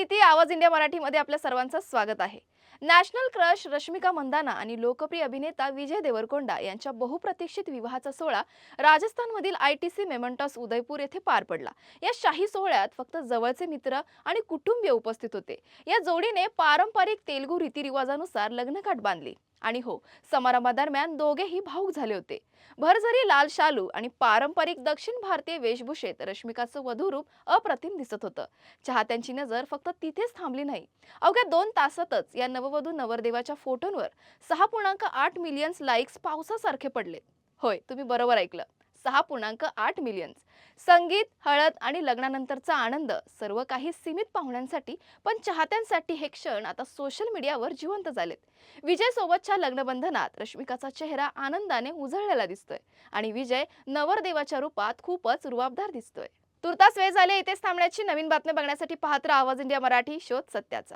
प्रीती, आवाज इंडिया मराठीमध्ये आपल्या सर्वांचं स्वागत आहे. नॅशनल क्रश रश्मिका मंदाना आणि लोकप्रिय अभिनेता विजय देवरकोंडा यांच्या बहुप्रतीक्षित विवाहाचा सोहळा राजस्थानमधील आयटीसी मेमंटॉस उदयपूर येथे पार पडला. या शाही सोहळ्यात फक्त जवळचे मित्र आणि कुटुंबीय उपस्थित होते. या जोडीने पारंपरिक तेलुगू रीतिरिवाजानुसार लग्नकाठ बांधली आणि हो, समारंभादरम्यान दोघेही भावुक झाले होते. भरजरी लाल शालू आणि पारंपरिक दक्षिण भारतीय वेशभूषेत रश्मिकाचं वधूरूप अप्रतिम दिसत होतं. चाहत्यांची नजर फक्त तिथेच थांबली नाही. अवघ्या 2 तासातच या नववधू नवरदेवाच्या फोटोंवर 6.8 मिलियन लाईक्स पावसासारखे पडले. होय, तुम्ही बरोबर ऐकलं. 6.8 मिलियन. संगीत, हळद आणि लग्नानंतरचा आनंद सर्व काही सीमित पाहुण्यांसाठी, पण चाहत्यांसाठी हे क्षण आता सोशल मीडियावर जिवंत झालेत. विजय सोबतच्या लग्नबंधनात रश्मिकाचा चेहरा आनंदाने उजळलेला दिसतोय आणि विजय नवरदेवाच्या रूपात खूपच रुबाबदार दिसतोय. तुर्तास वेळ झाली इथेच थांबण्याची. नवीन बातम्या बघण्यासाठी पाहत राहा आवाज इंडिया मराठी, शोध सत्याचा.